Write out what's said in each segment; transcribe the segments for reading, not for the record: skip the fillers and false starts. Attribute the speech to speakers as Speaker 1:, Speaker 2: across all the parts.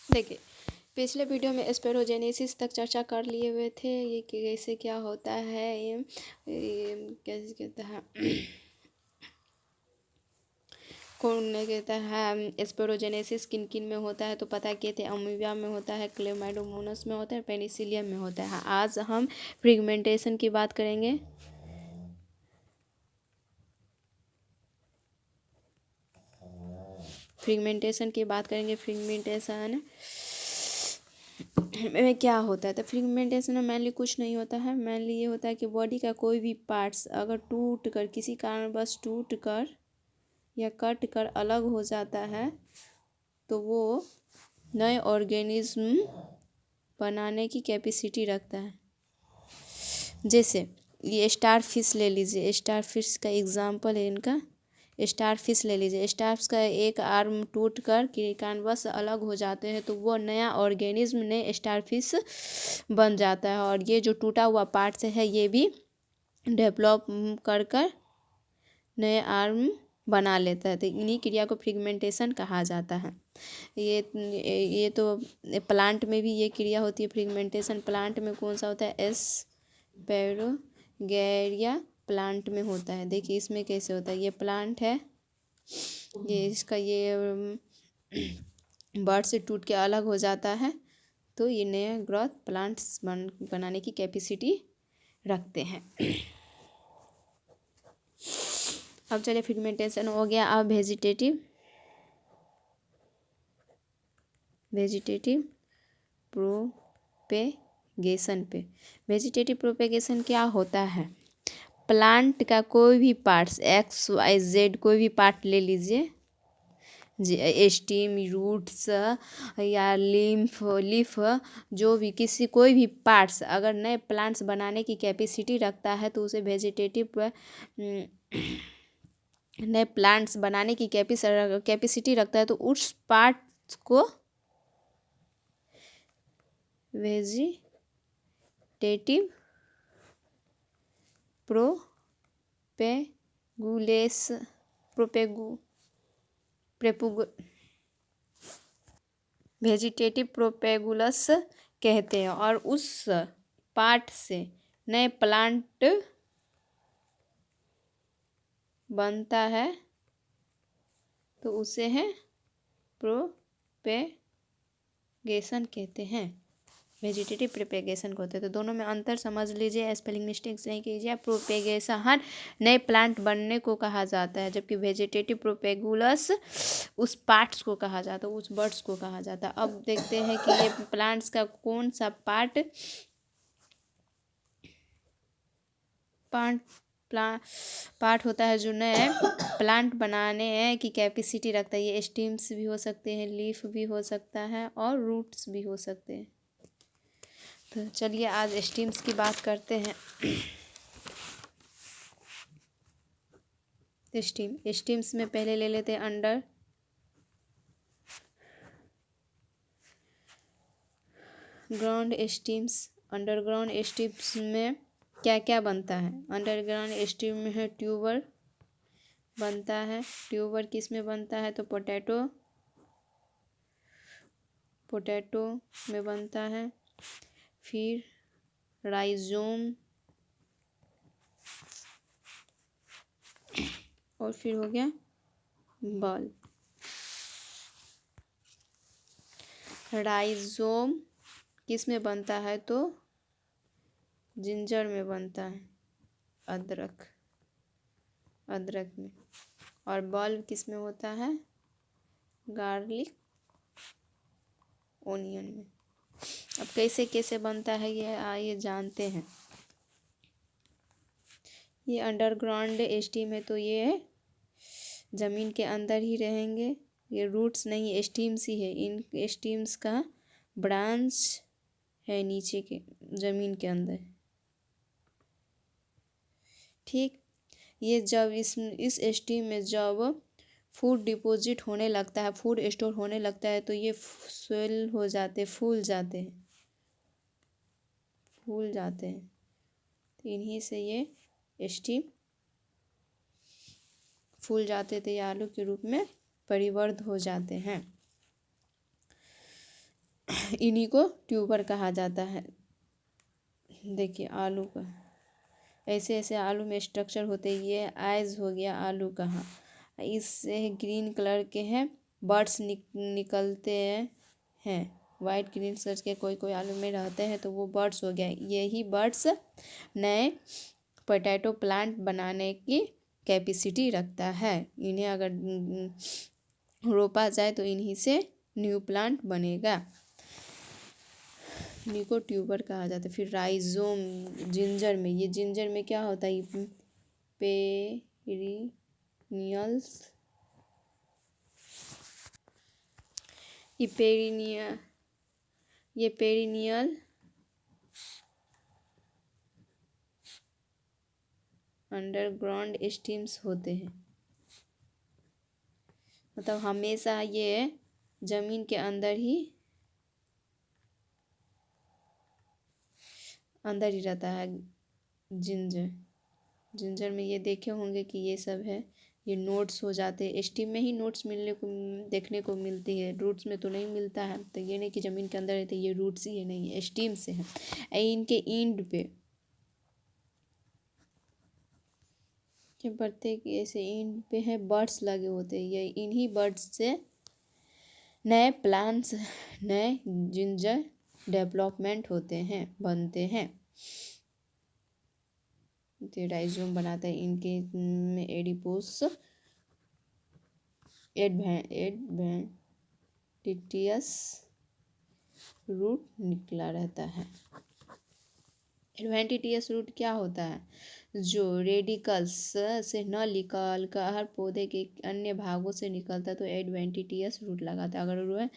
Speaker 1: देखिए, पिछले वीडियो में स्पेरोजेनेसिस तक चर्चा कर लिए हुए थे। ये कैसे क्या होता है, ये कैसे कहता है कौन कहता है स्पेरोजेनेसिस किन किन में होता है, तो पता किए थे अमीबिया में होता है, क्लेमाइडोमोनास में होता है, पेनिसिलियम में होता है। आज हम फ्रिगमेंटेशन की बात करेंगे। फ्रिगमेंटेशन में क्या होता है, तो फ्रिगमेंटेशन में मेनली कुछ नहीं होता है। मेनली ये होता है कि बॉडी का कोई भी पार्ट्स अगर टूट कर किसी कारणवश टूट कर या कट कर अलग हो जाता है तो वो नए ऑर्गेनिज्म बनाने की कैपेसिटी रखता है। जैसे ये स्टार फिश ले लीजिए, स्टार फिश का एग्जांपल है इनका। स्टार फिश ले लीजिए, स्टार का एक आर्म टूट कर कारणवश अलग हो जाते हैं तो वो नया ऑर्गेनिज्म ने स्टार फिश बन जाता है, और ये जो टूटा हुआ पार्ट्स है ये भी डेवलप कर कर नए आर्म बना लेता है। तो इन्हीं क्रिया को फ्रिगमेंटेशन कहा जाता है। ये तो प्लांट में भी ये क्रिया होती है फ्रिगमेंटेशन। प्लांट में कौन सा होता है, एस्पेरोगैरिया प्लांट में होता है। देखिए इसमें कैसे होता है, ये प्लांट है, ये इसका ये बर्ड से टूट के अलग हो जाता है तो ये नए ग्रोथ प्लांट्स बनाने की कैपेसिटी रखते हैं। अब चलिए फ्रिगमेंटेशन हो गया। अब वेजिटेटिव प्रोपेगेशन पे। वेजिटेटिव प्रोपेगेशन क्या होता है, प्लांट का कोई भी पार्ट्स XYZ कोई भी पार्ट ले लीजिए, स्टीम, रूट्स या लीफ जो भी किसी कोई भी पार्ट्स अगर नए प्लांट्स बनाने की कैपेसिटी रखता है तो उसे वेजिटेटिव नए प्लांट्स बनाने की कैपेसिटी रखता है तो उस पार्ट्स को वेजिटेटिव वेजिटेटिव प्रोपेगुलस कहते हैं। और उस पार्ट से नए प्लांट बनता है तो उसे है प्रोपेगेशन कहते हैं, वेजिटेटिव प्रोपेगेशन को होते हैं। तो दोनों में अंतर समझ लीजिए, स्पेलिंग मिस्टेक्स नहीं कीजिए। प्रोपेगेशन नए प्लांट बनने को कहा जाता है, जबकि वेजिटेटिव प्रोपेगुलस उस पार्ट्स को कहा जाता है, उस बर्ड्स को कहा जाता है। अब देखते हैं कि ये प्लांट्स का कौन सा पार्ट होता है जो नए प्लांट बनाने की कैपेसिटी रखता है। ये स्टीम्स भी हो सकते हैं, लीफ भी हो सकता है और रूट्स भी हो सकते हैं। तो चलिए आज स्टीम्स की बात करते हैं। स्टीम्स में पहले ले लेते हैं अंडरग्राउंड स्टीम्स में क्या क्या बनता है। अंडरग्राउंड स्टीम में है ट्यूबर बनता है। ट्यूबर किस में बनता है, तो पोटैटो में बनता है। फिर राइजोम और फिर हो गया बल्ब। राइजोम किस में बनता है, तो जिंजर में बनता है, अदरक में। और बल्ब किस में होता है, गार्लिक ओनियन में। अब कैसे कैसे बनता है ये आइए जानते हैं। ये अंडरग्राउंड स्टीम है तो ये ज़मीन के अंदर ही रहेंगे, ये रूट्स नहीं स्टीम्स ही है। इन स्टीम्स का ब्रांच है नीचे के ज़मीन के अंदर। ठीक, ये जब इस स्टीम में जब फूड डिपॉजिट होने लगता है, फूड स्टोर होने लगता है तो ये स्वेल हो जाते, फूल जाते हैं। तो इन्हीं से ये स्टीम फूल जाते थे या आलू के रूप में परिवर्तित हो जाते हैं। इन्हीं को ट्यूबर कहा जाता है। देखिए आलू का ऐसे ऐसे आलू में स्ट्रक्चर होते हैं। ये आइज हो गया आलू का। हाँ, इससे ग्रीन कलर के हैं, बर्ड्स निकलते हैं। वाइट ग्रीन कलर के कोई कोई आलू में रहते हैं, तो वो बर्ड्स हो गया। यही बर्ड्स नए पोटैटो प्लांट बनाने की कैपेसिटी रखता है। इन्हें अगर रोपा जाए तो इन्हीं से न्यू प्लांट बनेगा। इन्हीं को ट्यूबर कहा जाता है। फिर राइजोम जिंजर में, ये जिंजर में क्या होता है, पेरिनियल्स, ये पेरिनियल अंडरग्राउंड स्टीम्स होते हैं। मतलब हमेशा ये जमीन के अंदर ही रहता है। जिंजर में ये देखे होंगे कि ये सब है, ये नोट्स हो जाते हैं। स्टीम में ही नोट्स मिलने को देखने को मिलती है, रूट्स में तो नहीं मिलता है। तो ये नहीं कि ज़मीन के अंदर रहते, ये रूट्स ही है, नहीं है, स्टीम से है। इनके इंड पे के बढ़ते कि ऐसे इंड पे है बर्ड्स लगे होते हैं। ये इन्हीं बर्ड्स से नए प्लांट्स, नए जिंजर डेवलपमेंट होते हैं, बनते हैं। राइजोम बनाता है इनके एडिपोस एडवेंटिटियस रूट निकला रहता है। एडवेंटिटियस रूट क्या होता है, जो रेडिकल्स से न निकल कर पौधे के अन्य भागों से निकलता है, तो एडवेंटिटियस रूट लगाता है। अगर वो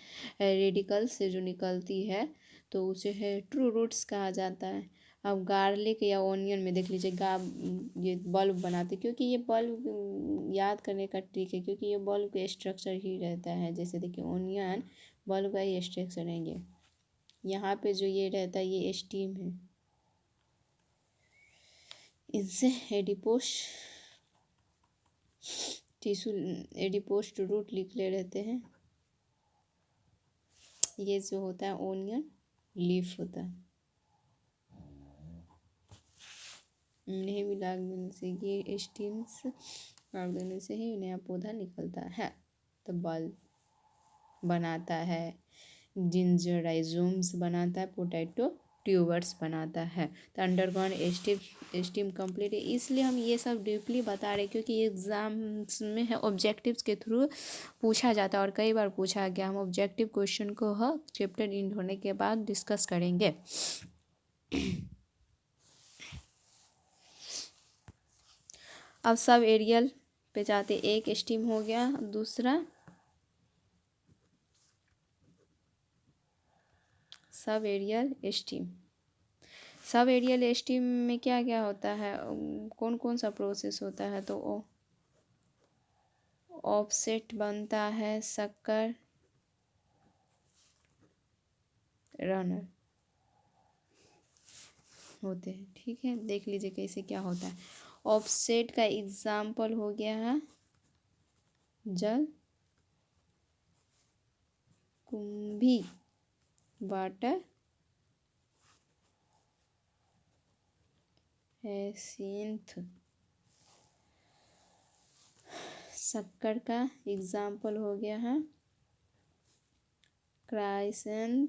Speaker 1: रेडिकल्स से जो निकलती है तो उसे है ट्रू रूट्स कहा जाता है। अब गार्लिक या ओनियन में देख लीजिए, ये बल्ब बनाते, क्योंकि ये बल्ब याद करने का ट्रिक है, क्योंकि ये बल्ब का स्ट्रक्चर ही रहता है। जैसे देखिए ओनियन बल्ब का ही स्ट्रक्चर है। ये यहाँ पे जो ये रहता है ये स्टीम है। इनसे एडिपोस रूट निकले रहते हैं। ये जो होता है ओनियन लीफ होता है। इन्हें मिला देने से, ये स्टीम्स काट देने से ही नया पौधा निकलता है, तो बल्ब बनाता है, जिंजर राइजोम्स बनाता है, पोटैटो ट्यूबर्स बनाता है। तो अंडरग्राउंड स्टीम कंप्लीट है। इसलिए हम ये सब डीपली बता रहे, क्योंकि एग्जाम्स में है ऑब्जेक्टिव्स के थ्रू पूछा जाता है, और कई बार पूछा गया। हम ऑब्जेक्टिव क्वेश्चन को चैप्टर एंड होने के बाद डिस्कस करेंगे। अब सब एरियल पे जाते, एक स्टीम हो गया, दूसरा subaerial stem. Subaerial stem में क्या क्या होता है, कौन कौन सा प्रोसेस होता है, तो ऑफसेट बनता है, शक्कर, रनर होते हैं। ठीक है, देख लीजिए कैसे क्या होता है। ऑफसेट का एग्जाम्पल हो गया है जल कुंभी, वाटर हैसिंथ। शक्कर का एग्जाम्पल हो गया है क्राइसेंथेमम।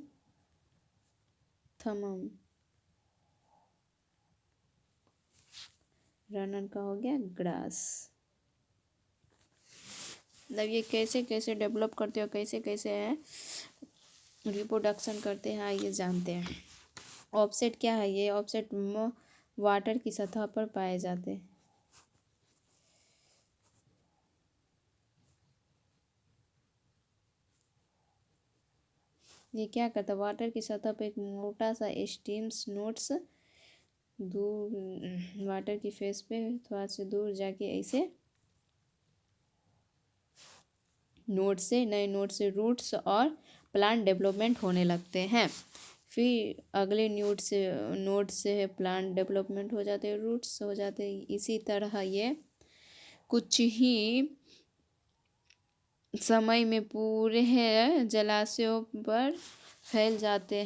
Speaker 1: रनर का हो गया ग्रास। मतलब ये कैसे कैसे डेवलप करते हो, कैसे कैसे है रिप्रोडक्शन करते हैं, ये जानते हैं। ऑफसेट क्या है, ये ऑफसेट वाटर की सतह पर पाए जाते हैं। ये क्या करता है, वाटर की सतह पर एक मोटा सा स्टीम्स नोट्स दूर वाटर की फेस पे थोड़ा से दूर जाके ऐसे नए नोट से रूट्स और प्लांट डेवलपमेंट होने लगते हैं। फिर अगले नोट से प्लांट डेवलपमेंट हो जाते हैं, रूट्स हो जाते हैं। इसी तरह ये कुछ ही समय में पूरे जलाशयों पर फैल जाते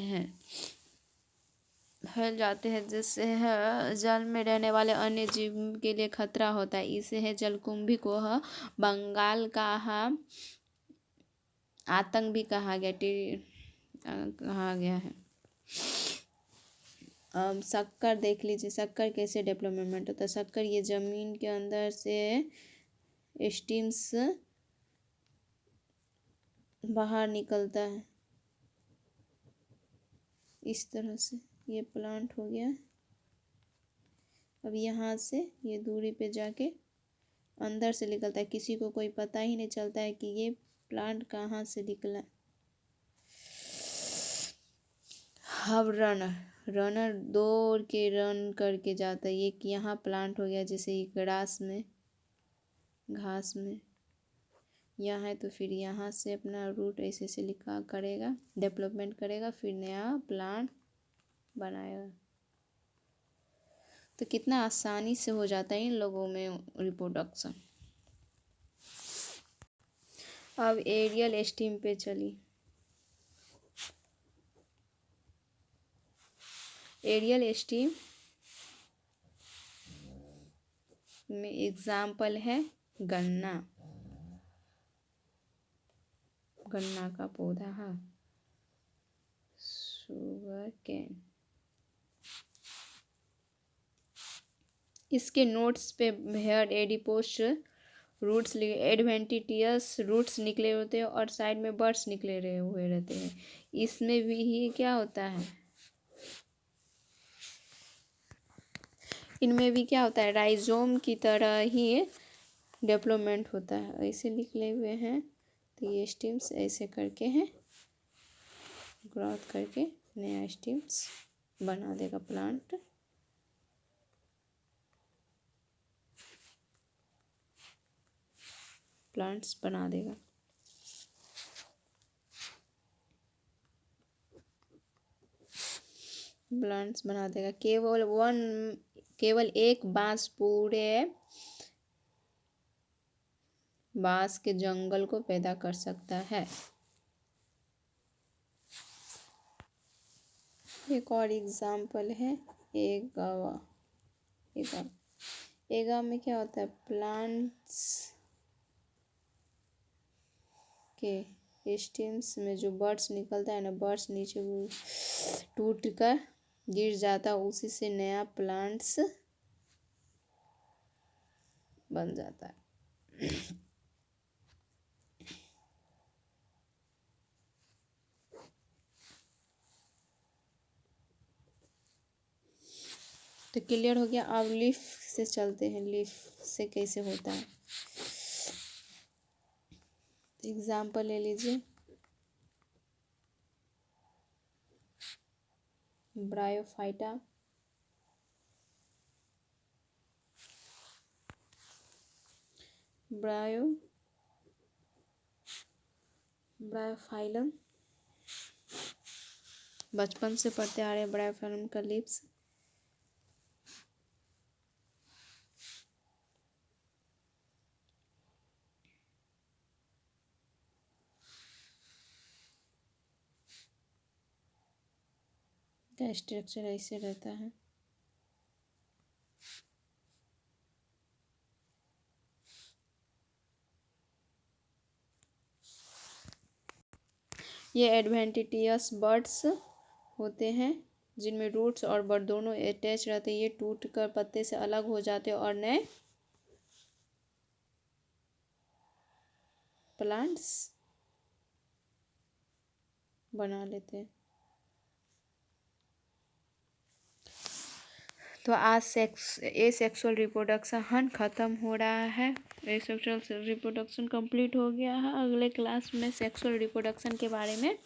Speaker 1: हैं जिससे है जल में रहने वाले अन्य जीव के लिए खतरा होता है। इसे है जलकुंभी को बंगाल का आतंक भी कहा गया है। शक्कर देख लीजिए, शक्कर कैसे डेवलपमेंट होता है। शक्कर ये जमीन के अंदर से स्टीम्स बाहर निकलता है इस तरह से। ये प्लांट हो गया। अब यहाँ से ये दूरी पे जाके अंदर से निकलता है, किसी को कोई पता ही नहीं चलता है कि ये प्लांट कहाँ से निकला। अब रनर दौड़ के रन करके जाता है। ये यहाँ प्लांट हो गया, जैसे ये घास में यहाँ है, तो फिर यहाँ से अपना रूट ऐसे से लिखा करेगा, डेवलपमेंट करेगा, फिर नया प्लांट बनाएगा। तो कितना आसानी से हो जाता है इन लोगों में रिप्रोडक्शन। अब एरियल स्टीम पे चली। एरियल स्टीम में एग्जाम्पल है गन्ना का पौधा है, शुगर केन। इसके नोट्स पे hair adipose roots adventitious roots निकले होते हैं और साइड में बर्ड्स निकले हुए रहते हैं। इसमें भी ही क्या होता है, इनमें भी क्या होता है, राइजोम की तरह ही डेवलपमेंट होता है। ऐसे निकले हुए हैं, तो ये स्टीम्स ऐसे करके हैं, ग्रोथ करके नया स्टीम्स बना देगा, प्लांट्स बना देगा। प्लांट्स बना देगा। केवल एक बांस पूरे बांस के जंगल को पैदा कर सकता है। एक और एग्जाम्पल है एगावा। एगावा में क्या होता है, प्लांट्स के स्टेम्स में जो बर्ड्स निकलता है ना, बर्ड्स नीचे टूट कर गिर जाता है, उसी से नया प्लांट्स बन जाता है। तो क्लियर हो गया। अब लीफ से चलते हैं, लीफ से कैसे होता है। एग्जाम्पल ले लीजिए, ब्रायोफाइटा, ब्रायोफाइलम, बचपन से पढ़ते आ रहे हैं ब्रायोफाइलम का लीव्स। का स्ट्रक्चर ऐसे रहता है। ये एडवेंटिटियस बर्ड्स होते हैं जिनमें रूट्स और बर्ड दोनों अटैच रहते हैं। ये टूट कर पत्ते से अलग हो जाते हैं और नए प्लांट्स बना लेते हैं। तो आज सेक्सुअल रिप्रोडक्शन ख़त्म हो रहा है। सेक्सुअल रिप्रोडक्शन कंप्लीट हो गया है। अगले क्लास में सेक्सुअल रिप्रोडक्शन के बारे में